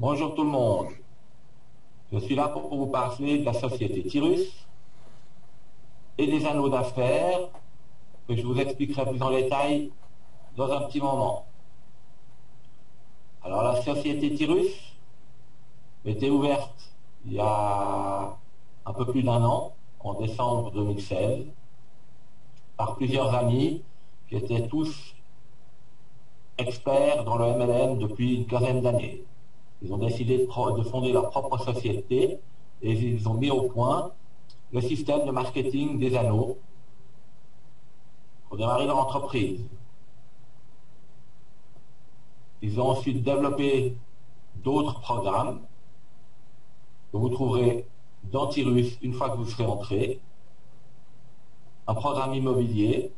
Bonjour tout le monde. Je suis là pour vous parler de la société Tyrus et des anneaux d'affaires que je vous expliquerai plus en détail dans un petit moment. Alors la société Tyrus était ouverte il y a un peu plus d'un an, en décembre 2016, par plusieurs amis qui étaient tous experts dans le MLM depuis une quinzaine d'années. Ils ont décidé de fonder leur propre société et ils ont mis au point le système de marketing des anneaux pour démarrer leur entreprise. Ils ont ensuite développé d'autres programmes que vous trouverez dans Tyrus une fois que vous serez entré. Un programme immobilier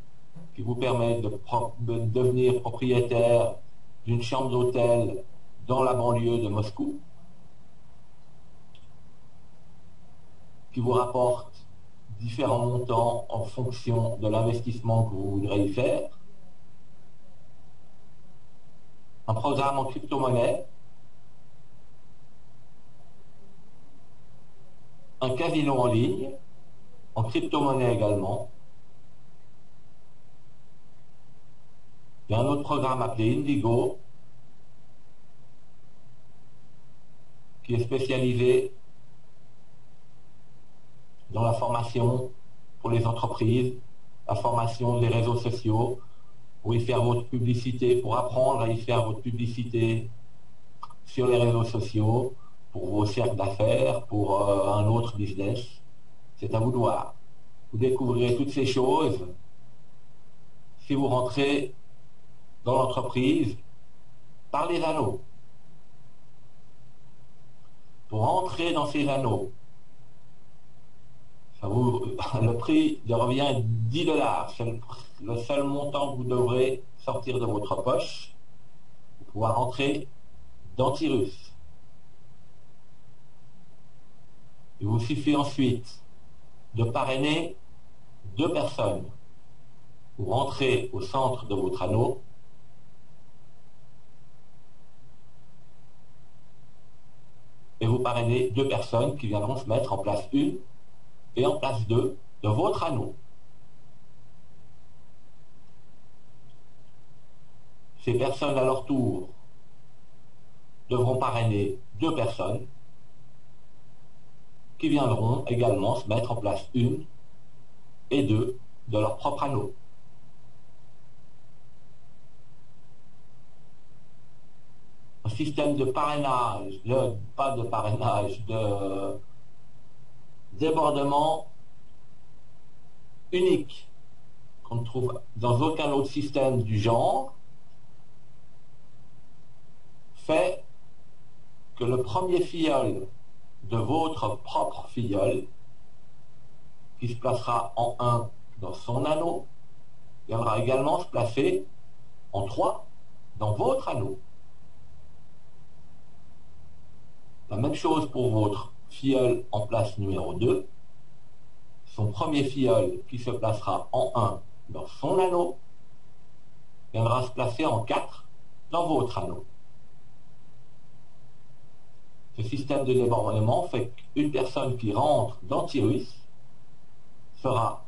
qui vous permet de devenir propriétaire d'une chambre d'hôtel dans la banlieue de Moscou, qui vous rapporte différents montants en fonction de l'investissement que vous voudrez y faire. Un programme en crypto-monnaie, un casino en ligne, en crypto-monnaie également. Il y a un autre programme appelé Indigo, qui est spécialisé dans la formation pour les entreprises, la formation des réseaux sociaux, pour y faire votre publicité, pour apprendre à y faire votre publicité sur les réseaux sociaux, pour vos cercles d'affaires, pour un autre business. C'est à vous de voir. Vous découvrirez toutes ces choses si vous rentrez dans l'entreprise par les anneaux. Pour entrer dans ces anneaux, le prix revient 10 $. C'est le seul montant que vous devrez sortir de votre poche pour pouvoir entrer dans Tyrus. Il vous suffit ensuite de parrainer 2 personnes pour rentrer au centre de votre anneau. Et vous parrainez 2 personnes qui viendront se mettre en place 1 et en place 2 de votre anneau. Ces personnes à leur tour devront parrainer 2 personnes qui viendront également se mettre en place 1 et 2 de leur propre anneau. Un système de parrainage, pas de parrainage, de débordement unique qu'on ne trouve dans aucun autre système du genre, fait que le premier filleul de votre propre filleul, qui se placera en 1 dans son anneau, viendra également se placer en 3 dans votre anneau. La même chose pour votre filleul en place numéro 2. Son premier filleul qui se placera en 1 dans son anneau viendra se placer en 4 dans votre anneau. Ce système de débordement fait qu'une personne qui rentre dans Tyrus sera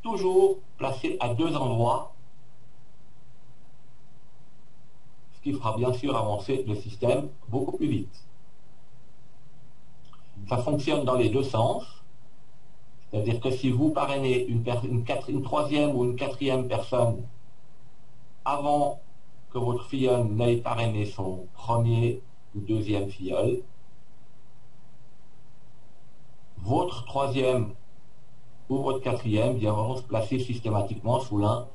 toujours placée à 2 endroits, ce qui fera bien sûr avancer le système beaucoup plus vite. Ça fonctionne dans les 2 sens, c'est-à-dire que si vous parrainez une 3e ou une 4e personne avant que votre filleul n'ait parrainé son premier ou 2e filleul, votre 3e ou votre 4e viendront se placer systématiquement sous l'un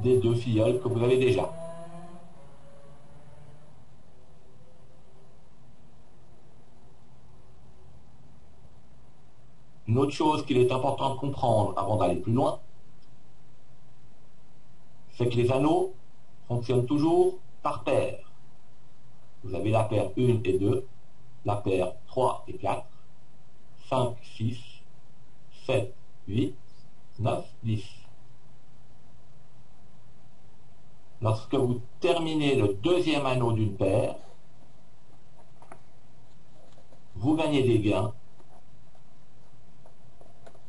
des 2 filleuls que vous avez déjà. Une autre chose qu'il est important de comprendre avant d'aller plus loin, c'est que les anneaux fonctionnent toujours par paire. Vous avez la paire 1 et 2, la paire 3 et 4, 5, 6, 7, 8, 9, 10. Lorsque vous terminez le 2e anneau d'une paire, vous gagnez des gains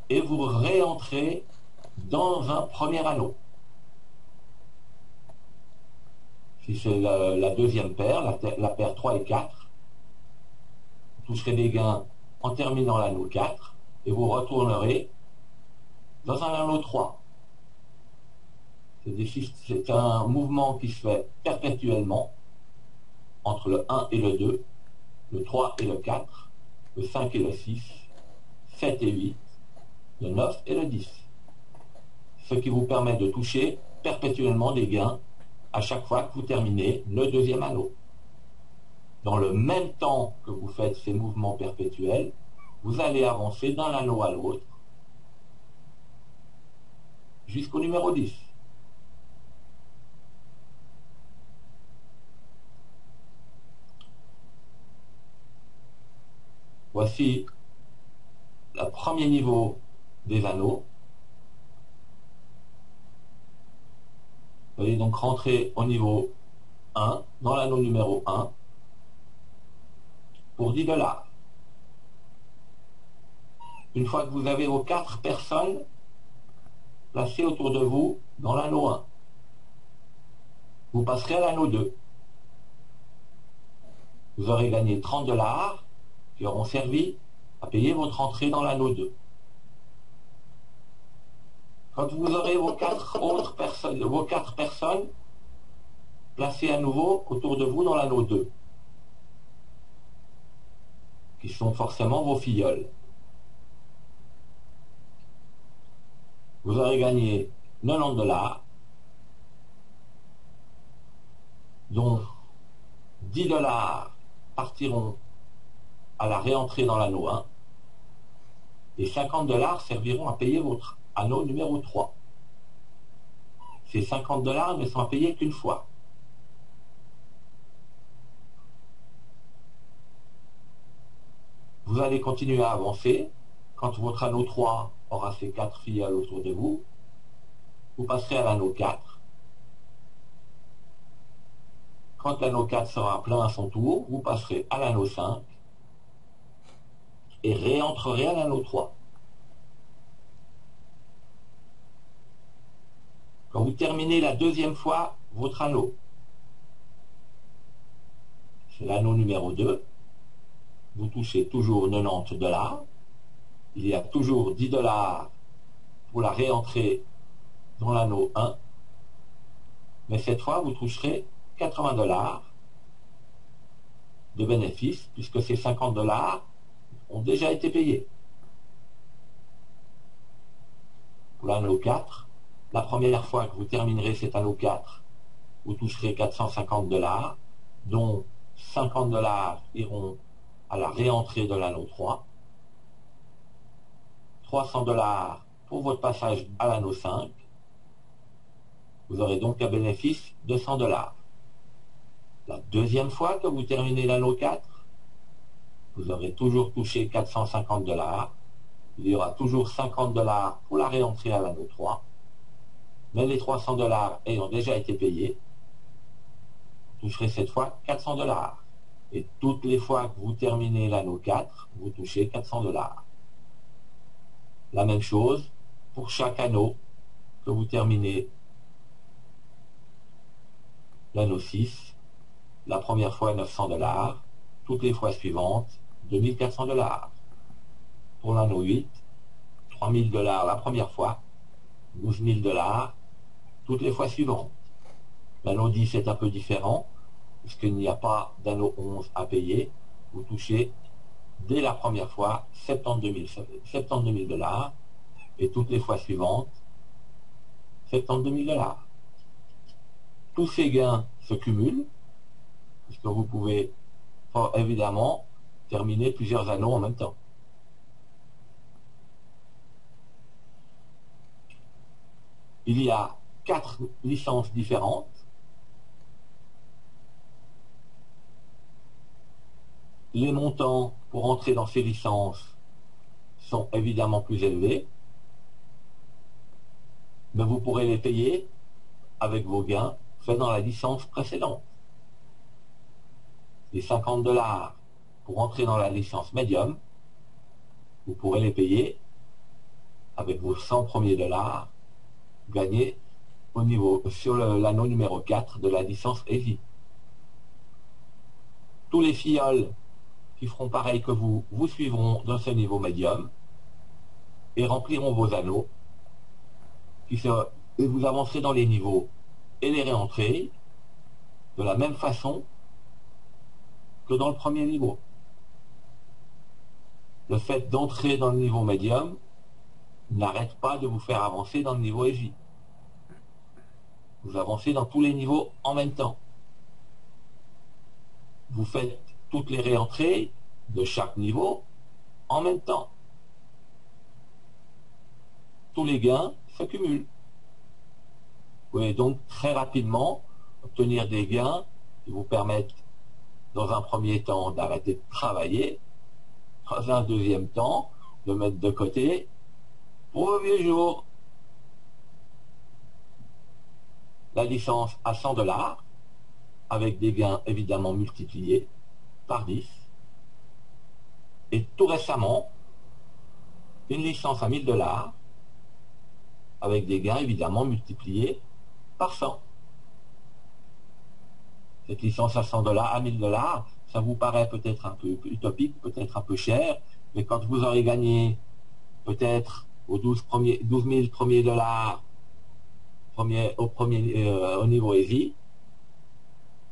et vous réentrez dans un premier anneau. Si c'est la deuxième paire, la paire 3 et 4, vous toucherez des gains en terminant l'anneau 4 et vous retournerez dans un anneau 3. C'est un mouvement qui se fait perpétuellement entre le 1 et le 2, le 3 et le 4, le 5 et le 6, 7 et 8, le 9 et le 10. Ce qui vous permet de toucher perpétuellement des gains à chaque fois que vous terminez le deuxième anneau. Dans le même temps que vous faites ces mouvements perpétuels, vous allez avancer d'un anneau à l'autre jusqu'au numéro 10. Voici le premier niveau des anneaux. Vous allez donc rentrer au niveau 1, dans l'anneau numéro 1, pour 10 $. Une fois que vous avez vos 4 personnes placées autour de vous dans l'anneau 1, vous passerez à l'anneau 2. Vous aurez gagné 30 $ qui auront servi à payer votre entrée dans l'anneau 2. Quand vous aurez vos 4 personnes placées à nouveau autour de vous dans l'anneau 2, qui sont forcément vos filleuls, vous aurez gagné 90 $, dont 10 $ partiront à la réentrée dans l'anneau 1 et 50 $ serviront à payer votre anneau numéro 3. Ces 50 $ ne sont à payer qu'une fois. Vous allez continuer à avancer. Quand votre anneau 3 aura ses 4 filleuls autour de vous, vous passerez à l'anneau 4. Quand l'anneau 4 sera plein à son tour, vous passerez à l'anneau 5 et réentrerez à l'anneau 3. Quand vous terminez la deuxième fois votre anneau, c'est l'anneau numéro 2, vous touchez toujours 90 $. Il y a toujours 10 $ pour la réentrée dans l'anneau 1, mais cette fois vous toucherez 80 $ de bénéfices puisque ces 50 $ ont déjà été payés. Pour l'anneau 4, la première fois que vous terminerez cet anneau 4, vous toucherez 450 $, dont 50 $ iront à la réentrée de l'anneau 3, 300 $ pour votre passage à l'anneau 5, vous aurez donc un bénéfice de 100 $. La deuxième fois que vous terminez l'anneau 4, vous aurez toujours touché 450 $, il y aura toujours 50 $ pour la réentrée à l'anneau 3, mais les 300 $ ayant déjà été payés, vous toucherez cette fois 400 $. Et toutes les fois que vous terminez l'anneau 4, vous touchez 400 $. La même chose pour chaque anneau que vous terminez l'anneau 6, la première fois 900 $, toutes les fois suivantes 2400 $. Pour l'anneau 8, 3000 $ la première fois, 12 000 $ toutes les fois suivantes. L'anneau 10 est un peu différent, puisqu'il n'y a pas d'anneau 11 à payer. Vous touchez dès la première fois 72 000 $, et toutes les fois suivantes 72 000 $. Tous ces gains se cumulent, puisque vous pouvez évidemment terminer plusieurs anneaux en même temps. Il y a 4 licences différentes. Les montants pour entrer dans ces licences sont évidemment plus élevés, mais vous pourrez les payer avec vos gains faits dans la licence précédente. Les 50 $ pour entrer dans la licence médium, vous pourrez les payer avec vos 100 premiers dollars gagnés au niveau, sur l'anneau numéro 4 de la licence Heavy. Tous les filleuls qui feront pareil que vous, vous suivront dans ce niveau médium et rempliront vos anneaux. Et vous avancerez dans les niveaux et les réentrées de la même façon que dans le premier niveau. Le fait d'entrer dans le niveau médium n'arrête pas de vous faire avancer dans le niveau Heavy. Vous avancez dans tous les niveaux en même temps. Vous faites toutes les réentrées de chaque niveau en même temps. Tous les gains s'accumulent. Vous pouvez donc très rapidement obtenir des gains qui vous permettent, dans un premier temps, d'arrêter de travailler, dans un deuxième temps, de mettre de côté pour vos vieux jours. La licence à 100 $, avec des gains évidemment multipliés par 10. Et tout récemment, une licence à 1000 $, avec des gains évidemment multipliés par 100. Cette licence à 100 $, à 1000 $, ça vous paraît peut-être un peu utopique, peut-être un peu cher, mais quand vous aurez gagné peut-être aux 12 000 premiers dollars au niveau Heavy,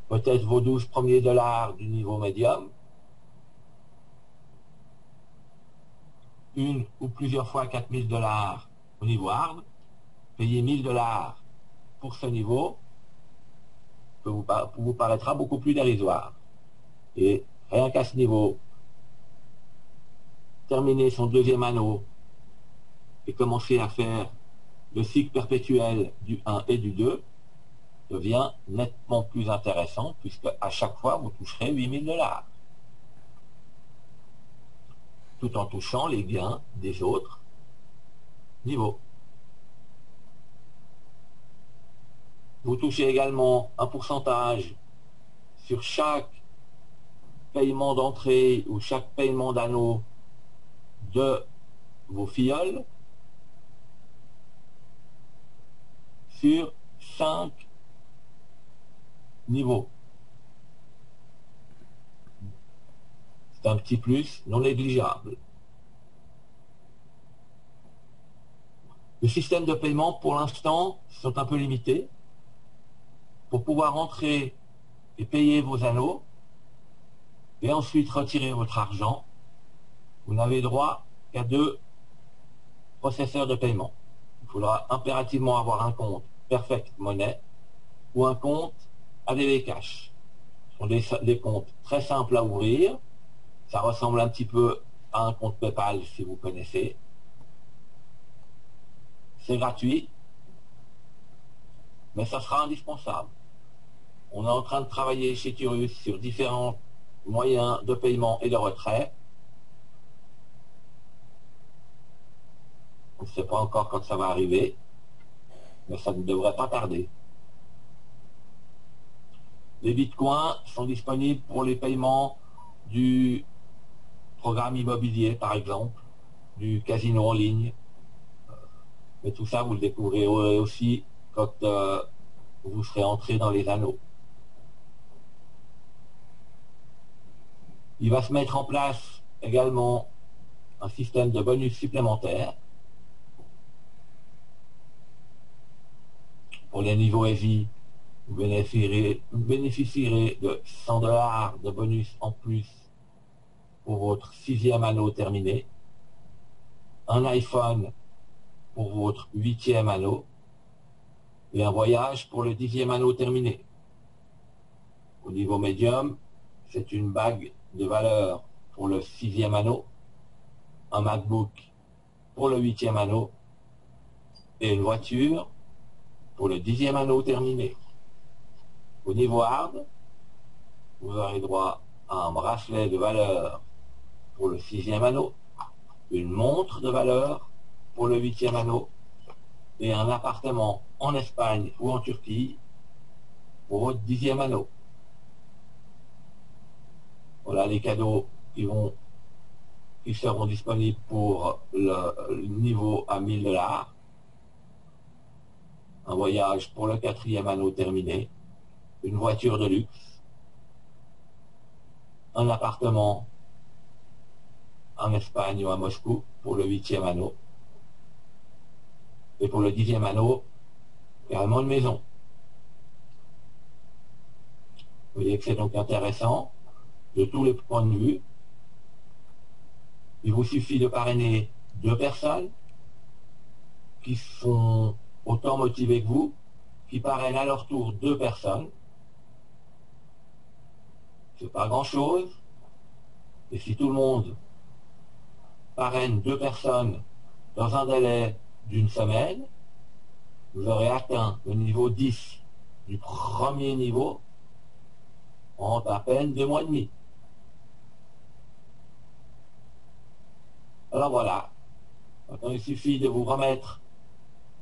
peut-être vos 12 premiers dollars du niveau médium, une ou plusieurs fois 4000 $ au niveau hard, payez 1000 $ pour ce niveau, vous paraîtra beaucoup plus dérisoire. Et rien qu'à ce niveau, terminer son deuxième anneau et commencer à faire le cycle perpétuel du 1 et du 2 devient nettement plus intéressant, puisque à chaque fois vous toucherez 8000 $, tout en touchant les gains des autres niveaux. Vous touchez également un pourcentage sur chaque paiement d'entrée ou chaque paiement d'anneau de vos filleuls sur 5 niveaux. C'est un petit plus non négligeable. Les systèmes de paiement, pour l'instant, sont un peu limités. Pour pouvoir entrer et payer vos anneaux, et ensuite retirer votre argent, vous n'avez droit qu'à 2 processeurs de paiement. Il faudra impérativement avoir un compte Perfect Money ou un compte ADV Cash. Ce sont des comptes très simples à ouvrir. Ça ressemble un petit peu à un compte PayPal si vous connaissez. C'est gratuit, mais ça sera indispensable. On est en train de travailler chez Turus sur différents moyens de paiement et de retrait. On ne sait pas encore quand ça va arriver, mais ça ne devrait pas tarder. Les bitcoins sont disponibles pour les paiements du programme immobilier, par exemple, du casino en ligne. Mais tout ça, vous le découvrirez aussi quand vous serez entré dans les anneaux. Il va se mettre en place également un système de bonus supplémentaires pour les niveaux Heavy. Vous bénéficierez de 100 $ de bonus en plus pour votre 6e anneau terminé, un iPhone pour votre 8e anneau et un voyage pour le 10e anneau terminé. Au niveau médium, c'est une bague de valeur pour le 6e anneau, un MacBook pour le 8e anneau et une voiture pour le 10e anneau terminé. Au niveau hard, vous aurez droit à un bracelet de valeur pour le 6e anneau, une montre de valeur pour le 8e anneau et un appartement en Espagne ou en Turquie pour votre 10e anneau. Voilà les cadeaux qui seront disponibles pour le niveau à 1000 $. Un voyage pour le 4e anneau terminé, une voiture de luxe, un appartement en Espagne ou à Moscou pour le 8e anneau, et pour le 10e anneau, également une maison. Vous voyez que c'est donc intéressant de tous les points de vue. Il vous suffit de parrainer 2 personnes qui sont autant motivées que vous, qui parrainent à leur tour 2 personnes. C'est pas grand-chose. Et si tout le monde parraine 2 personnes dans un délai d'une semaine, vous aurez atteint le niveau 10 du premier niveau en à peine 2 mois et demi. Alors voilà, maintenant il suffit de vous remettre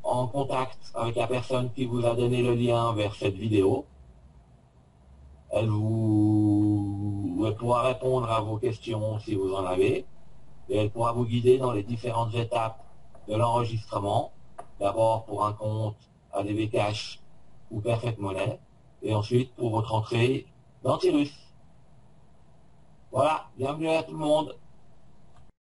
en contact avec la personne qui vous a donné le lien vers cette vidéo. Elle pourra répondre à vos questions si vous en avez, et elle pourra vous guider dans les différentes étapes de l'enregistrement, d'abord pour un compte ADV Cash ou Perfect Money, et ensuite pour votre entrée d'Antirus. Voilà, bienvenue à tout le monde.